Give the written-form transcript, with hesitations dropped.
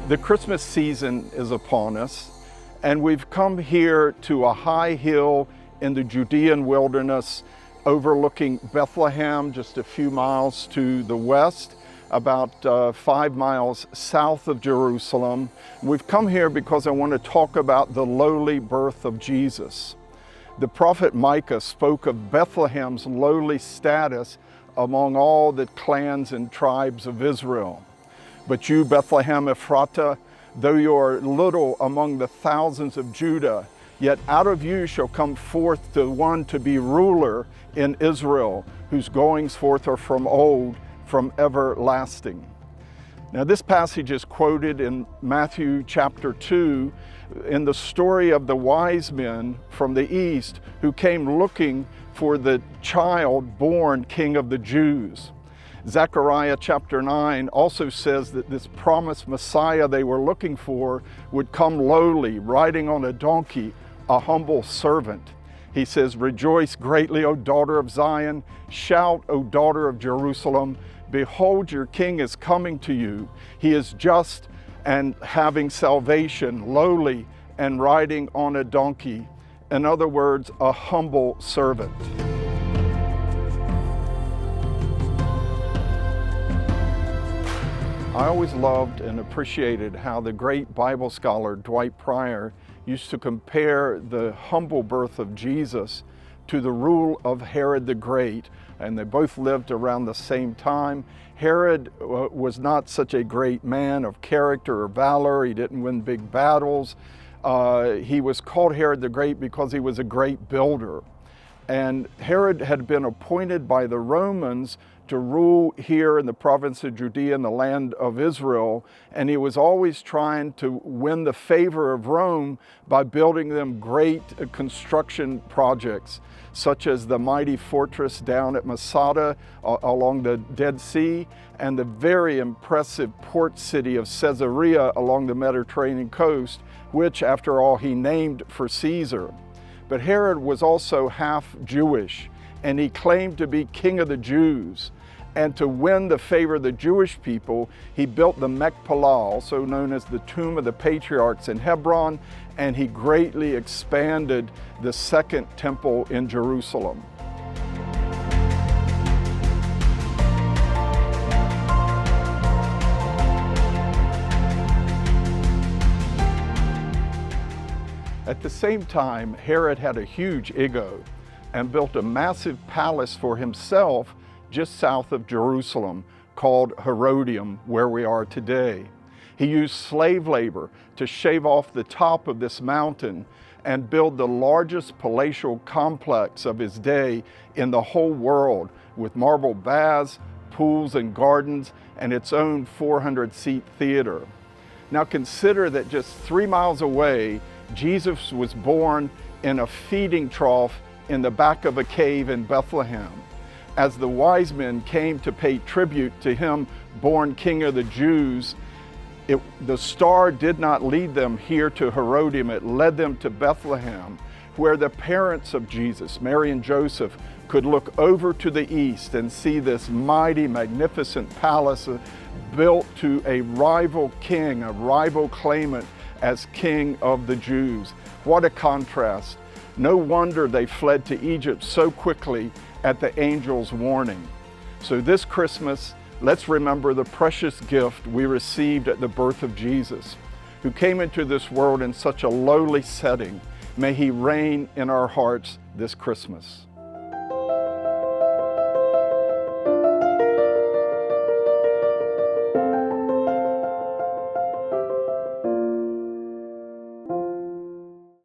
The Christmas season is upon us, and we've come here to a high hill in the Judean wilderness overlooking Bethlehem, just a few miles to the west, about 5 miles south of Jerusalem. We've come here because I want to talk about the lowly birth of Jesus. The prophet Micah spoke of Bethlehem's lowly status among all the clans and tribes of Israel. But you, Bethlehem Ephratah, though you are little among the thousands of Judah, yet out of you shall come forth the one to be ruler in Israel, whose goings forth are from old, from everlasting. Now this passage is quoted in Matthew chapter 2 in the story of the wise men from the east who came looking for the child born King of the Jews. Zechariah chapter 9 also says that this promised Messiah they were looking for would come lowly, riding on a donkey, a humble servant. He says, "Rejoice greatly, O daughter of Zion. Shout, O daughter of Jerusalem. Behold, your king is coming to you. He is just and having salvation, lowly and riding on a donkey." In other words, a humble servant. I always loved and appreciated how the great Bible scholar Dwight Pryor used to compare the humble birth of Jesus to the rule of Herod the Great, and they both lived around the same time. Herod was not such a great man of character or valor. He didn't win big battles. He was called Herod the Great because he was a great builder. And Herod had been appointed by the Romans to rule here in the province of Judea in the land of Israel, and he was always trying to win the favor of Rome by building them great construction projects, such as the mighty fortress down at Masada along the Dead Sea, and the very impressive port city of Caesarea along the Mediterranean coast, which, after all, he named for Caesar. But Herod was also half Jewish, and he claimed to be king of the Jews. And to win the favor of the Jewish people, he built the Machpelah, also known as the Tomb of the Patriarchs in Hebron, and he greatly expanded the second temple in Jerusalem. At the same time, Herod had a huge ego and built a massive palace for himself just south of Jerusalem called Herodium, where we are today. He used slave labor to shave off the top of this mountain and build the largest palatial complex of his day in the whole world, with marble baths, pools and gardens, and its own 400-seat theater. Now consider that just 3 miles away, Jesus was born in a feeding trough in the back of a cave in Bethlehem. As the wise men came to pay tribute to him, born King of the Jews, the star did not lead them here to Herodium. It led them to Bethlehem, where the parents of Jesus, Mary and Joseph, could look over to the east and see this mighty, magnificent palace built to a rival king, a rival claimant as King of the Jews. What a contrast. No wonder they fled to Egypt so quickly at the angel's warning. So this Christmas, let's remember the precious gift we received at the birth of Jesus, who came into this world in such a lowly setting. May he reign in our hearts this Christmas.